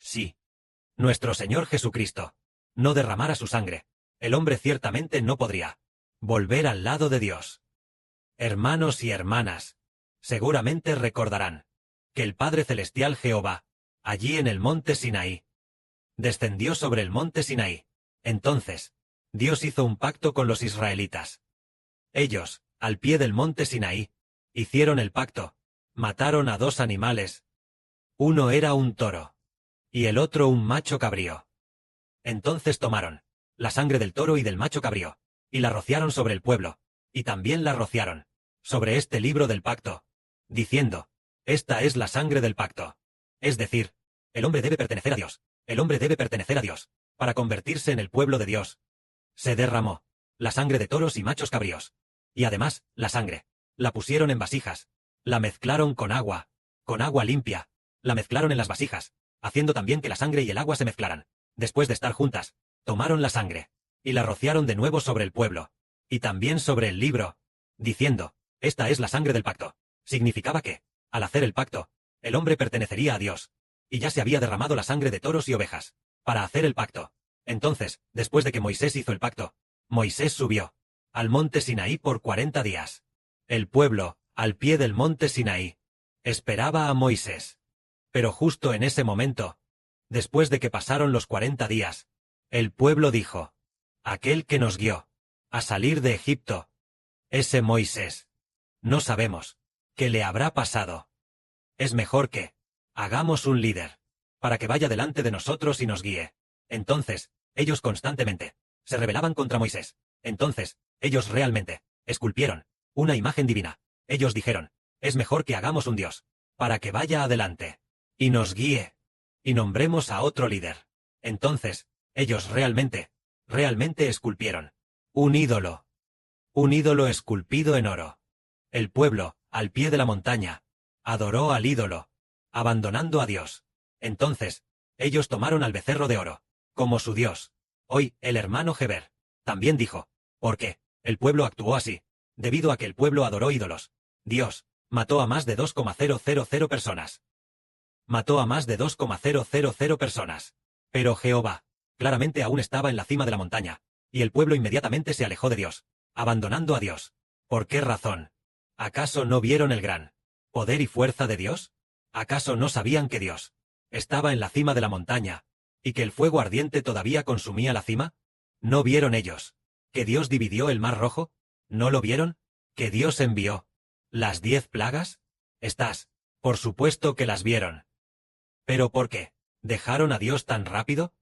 Si nuestro Señor Jesucristo no derramara su sangre, el hombre ciertamente no podría volver al lado de Dios. Hermanos y hermanas, seguramente recordarán que el Padre Celestial Jehová, allí en el monte Sinaí, descendió sobre el monte Sinaí. Entonces, Dios hizo un pacto con los israelitas. Ellos, al pie del monte Sinaí, hicieron el pacto, mataron a 2 animales. Uno era un toro, y el otro un macho cabrío. Entonces tomaron la sangre del toro y del macho cabrío, y la rociaron sobre el pueblo, y también la rociaron sobre este libro del pacto, diciendo: esta es la sangre del pacto. Es decir, el hombre debe pertenecer a Dios, el hombre debe pertenecer a Dios, para convertirse en el pueblo de Dios. Se derramó la sangre de toros y machos cabríos, y además, la sangre la pusieron en vasijas, la mezclaron con agua limpia, la mezclaron en las vasijas, haciendo también que la sangre y el agua se mezclaran. Después de estar juntas, tomaron la sangre, y la rociaron de nuevo sobre el pueblo, y también sobre el libro, diciendo: esta es la sangre del pacto. Significaba que, al hacer el pacto, el hombre pertenecería a Dios, y ya se había derramado la sangre de toros y ovejas, para hacer el pacto. Entonces, después de que Moisés hizo el pacto, Moisés subió al monte Sinaí por 40 días. El pueblo, al pie del monte Sinaí, esperaba a Moisés. Pero justo en ese momento, después de que pasaron los 40 días, el pueblo dijo: aquel que nos guió a salir de Egipto, ese Moisés, no sabemos qué le habrá pasado. Es mejor que hagamos un líder, para que vaya delante de nosotros y nos guíe. Entonces, ellos constantemente se rebelaban contra Moisés. Entonces, ellos realmente esculpieron una imagen divina. Ellos dijeron: es mejor que hagamos un Dios, para que vaya adelante y nos guíe, y nombremos a otro líder. Entonces, ellos realmente esculpieron un ídolo esculpido en oro. El pueblo, al pie de la montaña, adoró al ídolo, abandonando a Dios. Entonces, ellos tomaron al becerro de oro como su Dios. Hoy, el hermano Heber también dijo: ¿por qué el pueblo actuó así? Debido a que el pueblo adoró ídolos. Dios mató a más de 2,000 personas. Mató a más de 2,000 personas. Pero Jehová claramente aún estaba en la cima de la montaña, y el pueblo inmediatamente se alejó de Dios, abandonando a Dios. ¿Por qué razón? ¿Acaso no vieron el gran poder y fuerza de Dios? ¿Acaso no sabían que Dios estaba en la cima de la montaña, y que el fuego ardiente todavía consumía la cima? ¿No vieron ellos que Dios dividió el mar rojo? ¿No lo vieron? ¿Que Dios envió las 10 plagas? Por supuesto que las vieron. ¿Pero por qué dejaron a Dios tan rápido?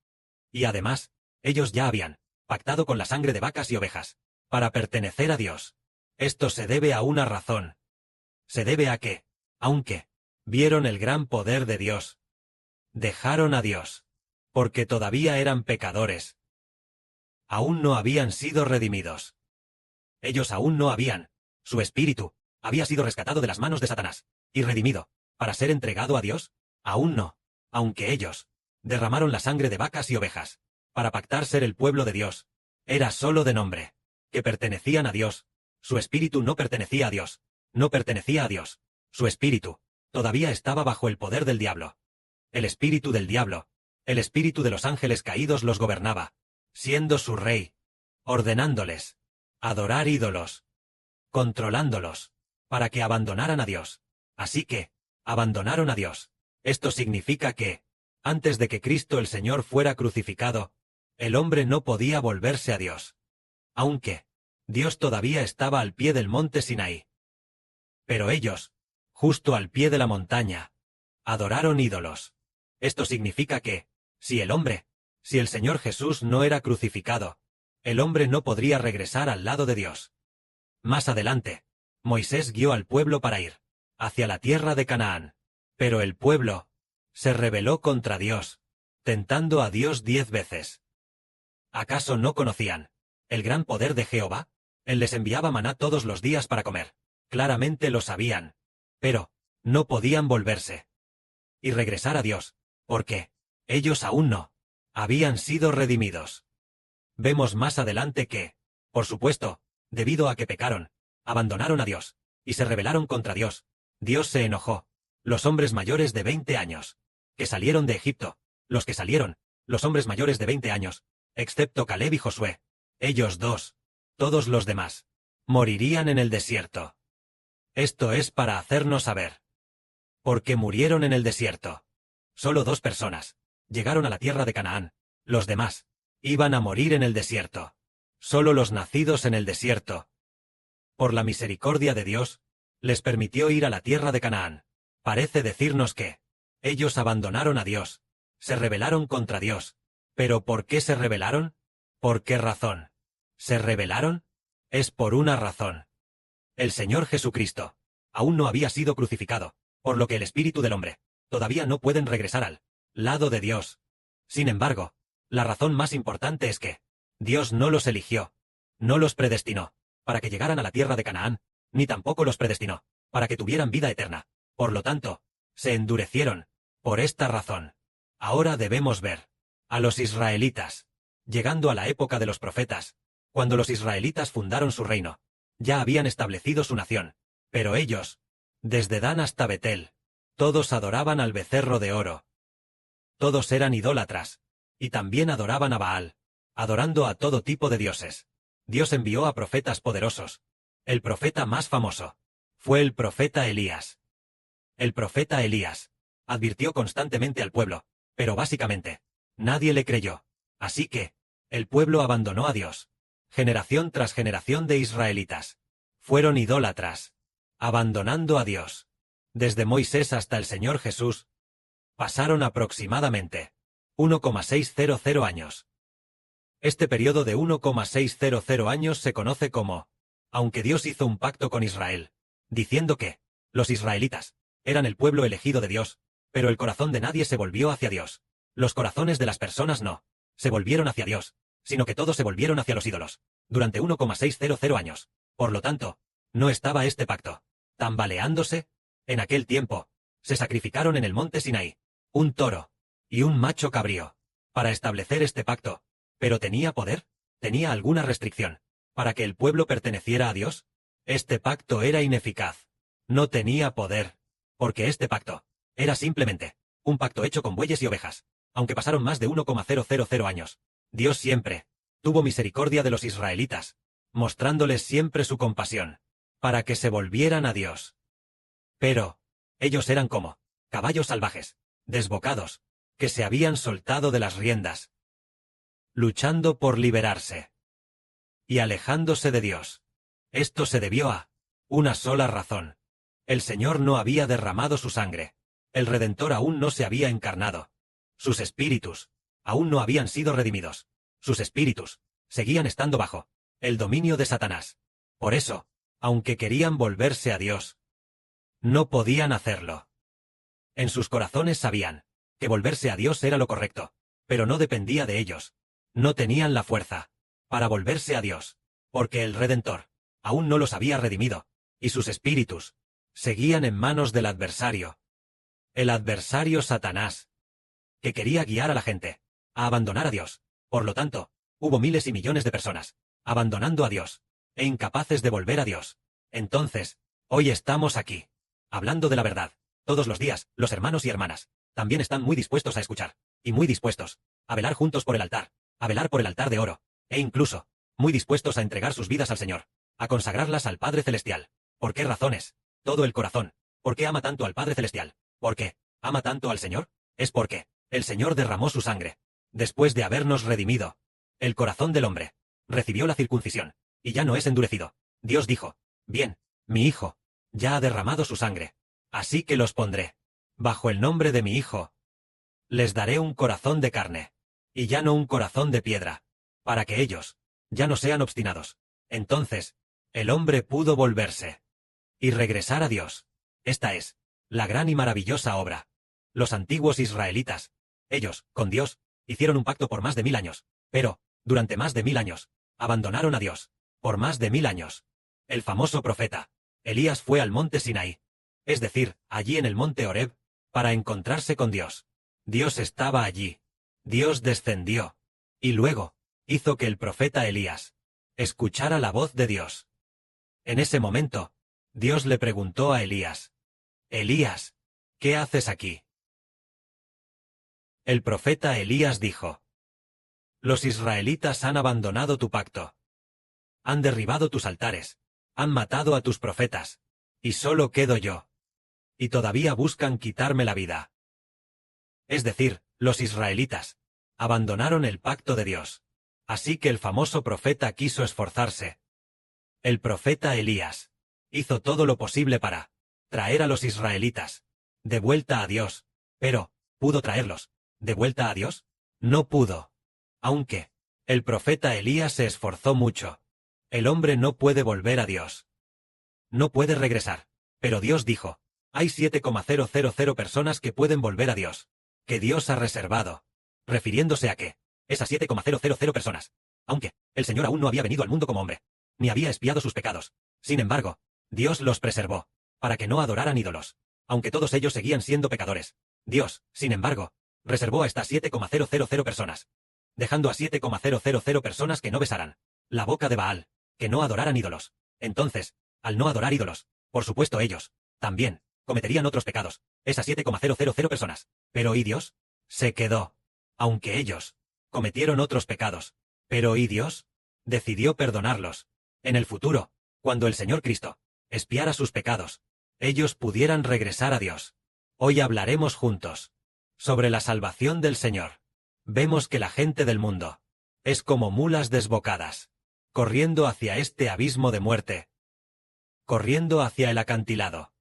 Y además, ellos ya habían pactado con la sangre de vacas y ovejas para pertenecer a Dios. Esto se debe a una razón. Se debe a que, aunque vieron el gran poder de Dios, dejaron a Dios, porque todavía eran pecadores. Aún no habían sido redimidos. Ellos aún no habían. Su espíritu había sido rescatado de las manos de Satanás y redimido para ser entregado a Dios. Aún no, aunque ellos derramaron la sangre de vacas y ovejas para pactar ser el pueblo de Dios. Era solo de nombre, que pertenecían a Dios. Su espíritu no pertenecía a Dios. No pertenecía a Dios. Su espíritu todavía estaba bajo el poder del diablo. El espíritu del diablo, el espíritu de los ángeles caídos los gobernaba, siendo su rey, ordenándoles adorar ídolos, controlándolos, para que abandonaran a Dios. Así que, abandonaron a Dios. Esto significa que, antes de que Cristo el Señor fuera crucificado, el hombre no podía volverse a Dios. Aunque Dios todavía estaba al pie del monte Sinaí. Pero ellos, justo al pie de la montaña, adoraron ídolos. Esto significa que, si el Señor Jesús no era crucificado, el hombre no podría regresar al lado de Dios. Más adelante, Moisés guió al pueblo para ir hacia la tierra de Canaán. Pero el pueblo se rebeló contra Dios, tentando a Dios 10 veces. ¿Acaso no conocían el gran poder de Jehová? Él les enviaba maná todos los días para comer. Claramente lo sabían. Pero no podían volverse y regresar a Dios, porque ellos aún no habían sido redimidos. Vemos más adelante que, por supuesto, debido a que pecaron, abandonaron a Dios y se rebelaron contra Dios, Dios se enojó. Los hombres mayores de 20 años, que salieron de Egipto, los que salieron, los hombres mayores de 20 años, excepto Caleb y Josué, ellos dos, todos los demás, morirían en el desierto. Esto es para hacernos saber. Porque murieron en el desierto. Solo 2 personas llegaron a la tierra de Canaán, los demás iban a morir en el desierto. Solo los nacidos en el desierto, por la misericordia de Dios, les permitió ir a la tierra de Canaán. Parece decirnos que ellos abandonaron a Dios, se rebelaron contra Dios. ¿Pero por qué se rebelaron? ¿Por qué razón? ¿Se rebelaron? Es por una razón. El Señor Jesucristo aún no había sido crucificado, por lo que el espíritu del hombre todavía no pueden regresar al lado de Dios. Sin embargo, la razón más importante es que Dios no los eligió, no los predestinó para que llegaran a la tierra de Canaán, ni tampoco los predestinó para que tuvieran vida eterna. Por lo tanto, se endurecieron. Por esta razón, ahora debemos ver a los israelitas, llegando a la época de los profetas, cuando los israelitas fundaron su reino, ya habían establecido su nación, pero ellos, desde Dan hasta Betel, todos adoraban al becerro de oro. Todos eran idólatras, y también adoraban a Baal, adorando a todo tipo de dioses. Dios envió a profetas poderosos. El profeta más famoso fue el profeta Elías. El profeta Elías advirtió constantemente al pueblo, pero básicamente, nadie le creyó. Así que, el pueblo abandonó a Dios. Generación tras generación de israelitas fueron idólatras, abandonando a Dios. Desde Moisés hasta el Señor Jesús, pasaron aproximadamente 1,600 años. Este periodo de 1,600 años se conoce como, aunque Dios hizo un pacto con Israel, diciendo que los israelitas eran el pueblo elegido de Dios, pero el corazón de nadie se volvió hacia Dios. Los corazones de las personas no se volvieron hacia Dios, sino que todos se volvieron hacia los ídolos, durante 1,600 años. Por lo tanto, no estaba este pacto tambaleándose. En aquel tiempo, se sacrificaron en el monte Sinaí un toro y un macho cabrío para establecer este pacto. ¿Pero tenía poder? ¿Tenía alguna restricción para que el pueblo perteneciera a Dios? Este pacto era ineficaz. No tenía poder, porque este pacto era simplemente un pacto hecho con bueyes y ovejas. Aunque pasaron más de 1,000 años, Dios siempre tuvo misericordia de los israelitas, mostrándoles siempre su compasión, para que se volvieran a Dios. Pero ellos eran como caballos salvajes, desbocados, que se habían soltado de las riendas, luchando por liberarse y alejándose de Dios. Esto se debió a una sola razón. El Señor no había derramado su sangre. El Redentor aún no se había encarnado. Sus espíritus aún no habían sido redimidos. Sus espíritus seguían estando bajo el dominio de Satanás. Por eso, aunque querían volverse a Dios, no podían hacerlo. En sus corazones sabían que volverse a Dios era lo correcto, pero no dependía de ellos. No tenían la fuerza para volverse a Dios, porque el Redentor aún no los había redimido, y sus espíritus seguían en manos del adversario. El adversario Satanás, que quería guiar a la gente a abandonar a Dios. Por lo tanto, hubo miles y millones de personas abandonando a Dios e incapaces de volver a Dios. Entonces, hoy estamos aquí, hablando de la verdad. Todos los días, los hermanos y hermanas también están muy dispuestos a escuchar, y muy dispuestos a velar juntos por el altar, a velar por el altar de oro, e incluso muy dispuestos a entregar sus vidas al Señor, a consagrarlas al Padre Celestial. ¿Por qué razones? Todo el corazón. ¿Por qué ama tanto al Padre Celestial? ¿Por qué ama tanto al Señor? Es porque el Señor derramó su sangre. Después de habernos redimido, el corazón del hombre recibió la circuncisión, y ya no es endurecido. Dios dijo, bien, mi Hijo ya ha derramado su sangre, así que los pondré bajo el nombre de mi Hijo. Les daré un corazón de carne, y ya no un corazón de piedra, para que ellos ya no sean obstinados. Entonces, el hombre pudo volverse y regresar a Dios. Esta es la gran y maravillosa obra. Los antiguos israelitas, ellos, con Dios, hicieron un pacto por más de 1000 años, pero, durante más de 1000 años, abandonaron a Dios. Por más de 1000 años. El famoso profeta Elías fue al monte Sinaí, es decir, allí en el monte Horeb, para encontrarse con Dios. Dios estaba allí. Dios descendió, y luego hizo que el profeta Elías escuchara la voz de Dios. En ese momento, Dios le preguntó a Elías, Elías, ¿qué haces aquí? El profeta Elías dijo: Los israelitas han abandonado tu pacto. Han derribado tus altares. Han matado a tus profetas. Y solo quedo yo. Y todavía buscan quitarme la vida. Es decir, los israelitas abandonaron el pacto de Dios. Así que el famoso profeta quiso esforzarse. El profeta Elías hizo todo lo posible para traer a los israelitas de vuelta a Dios. Pero, ¿pudo traerlos de vuelta a Dios? No pudo. Aunque el profeta Elías se esforzó mucho, el hombre no puede volver a Dios. No puede regresar. Pero Dios dijo: hay 7,000 personas que pueden volver a Dios, que Dios ha reservado, refiriéndose a que esas 7,000 personas, aunque el Señor aún no había venido al mundo como hombre, ni había expiado sus pecados, sin embargo, Dios los preservó, para que no adoraran ídolos, aunque todos ellos seguían siendo pecadores. Dios, sin embargo, reservó a estas 7,000 personas, dejando a 7,000 personas que no besaran la boca de Baal, que no adoraran ídolos. Entonces, al no adorar ídolos, por supuesto ellos también cometerían otros pecados, esas 7,000 personas. Pero ¿y Dios? Se quedó. Aunque ellos cometieron otros pecados. Pero ¿y Dios? Decidió perdonarlos. En el futuro, cuando el Señor Cristo expiara sus pecados, ellos pudieran regresar a Dios. Hoy hablaremos juntos sobre la salvación del Señor. Vemos que la gente del mundo es como mulas desbocadas, corriendo hacia este abismo de muerte, corriendo hacia el acantilado.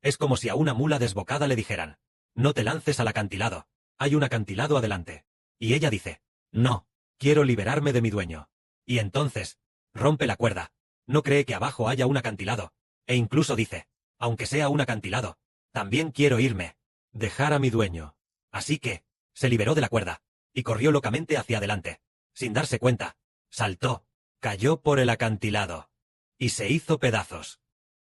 Es como si a una mula desbocada le dijeran: no te lances al acantilado, hay un acantilado adelante. Y ella dice: no, quiero liberarme de mi dueño. Y entonces rompe la cuerda, no cree que abajo haya un acantilado, e incluso dice: aunque sea un acantilado, también quiero irme, dejar a mi dueño. Así que se liberó de la cuerda, y corrió locamente hacia adelante. Sin darse cuenta, saltó, cayó por el acantilado, y se hizo pedazos.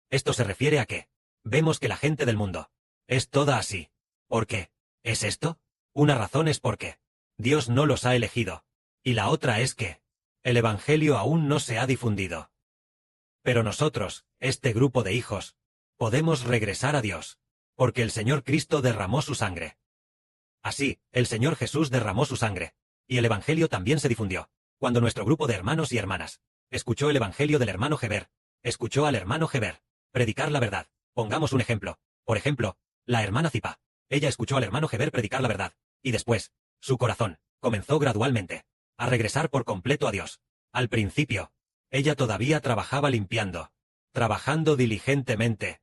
Esto se refiere a que vemos que la gente del mundo es toda así. ¿Por qué es esto? Una razón es porque Dios no los ha elegido, y la otra es que el Evangelio aún no se ha difundido. Pero nosotros, este grupo de hijos, podemos regresar a Dios, porque el Señor Cristo derramó su sangre. Así, el Señor Jesús derramó su sangre, y el Evangelio también se difundió. Cuando nuestro grupo de hermanos y hermanas escuchó el Evangelio del hermano Heber, escuchó al hermano Heber predicar la verdad. Pongamos un ejemplo. Por ejemplo, la hermana Zipa. Ella escuchó al hermano Heber predicar la verdad, y después, su corazón comenzó gradualmente a regresar por completo a Dios. Al principio, ella todavía trabajaba limpiando, trabajando diligentemente,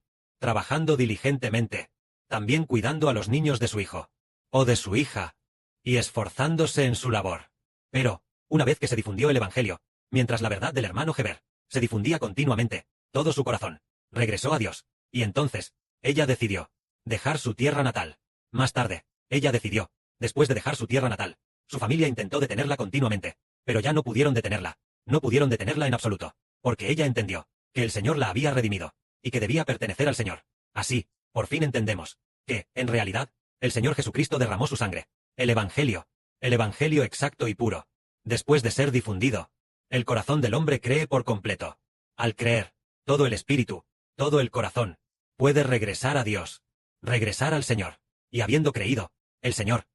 también cuidando a los niños de su hijo, o de su hija, y esforzándose en su labor. Pero, una vez que se difundió el Evangelio, mientras la verdad del hermano Heber se difundía continuamente, todo su corazón regresó a Dios, y entonces, ella decidió dejar su tierra natal. Más tarde, ella decidió, después de dejar su tierra natal, su familia intentó detenerla continuamente, pero ya no pudieron detenerla, no pudieron detenerla en absoluto, porque ella entendió que el Señor la había redimido, y que debía pertenecer al Señor. Así, por fin entendemos que, en realidad, el Señor Jesucristo derramó su sangre, el Evangelio exacto y puro. Después de ser difundido, el corazón del hombre cree por completo. Al creer, todo el espíritu, todo el corazón, puede regresar a Dios, regresar al Señor. Y habiendo creído, el Señor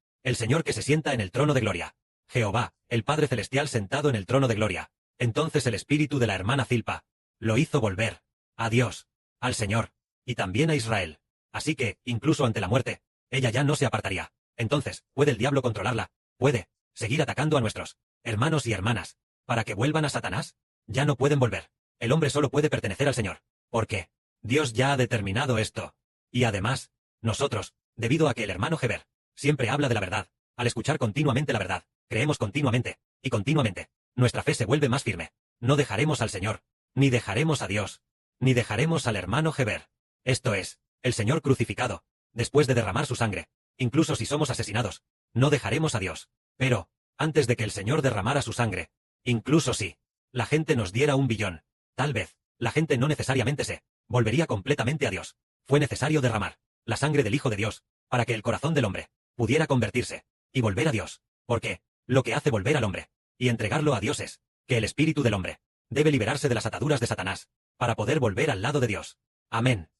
que se sienta en el trono de gloria, Jehová, el Padre Celestial sentado en el trono de gloria, entonces el espíritu de la hermana Zilpa lo hizo volver a Dios, al Señor, y también a Israel. Así que, incluso ante la muerte, ella ya no se apartaría. Entonces, ¿puede el diablo controlarla? ¿Puede seguir atacando a nuestros hermanos y hermanas para que vuelvan a Satanás? Ya no pueden volver. El hombre solo puede pertenecer al Señor. ¿Por qué? Dios ya ha determinado esto. Y además, nosotros, debido a que el hermano Heber siempre habla de la verdad, al escuchar continuamente la verdad, creemos continuamente, y continuamente, nuestra fe se vuelve más firme. No dejaremos al Señor, ni dejaremos a Dios, ni dejaremos al hermano Heber. Esto es, el Señor crucificado, después de derramar su sangre, incluso si somos asesinados, no dejaremos a Dios. Pero, antes de que el Señor derramara su sangre, incluso si la gente nos diera 1.000.000.000, tal vez, la gente no necesariamente se volvería completamente a Dios. Fue necesario derramar la sangre del Hijo de Dios, para que el corazón del hombre pudiera convertirse y volver a Dios, porque lo que hace volver al hombre y entregarlo a Dios es que el espíritu del hombre debe liberarse de las ataduras de Satanás, para poder volver al lado de Dios. Amén.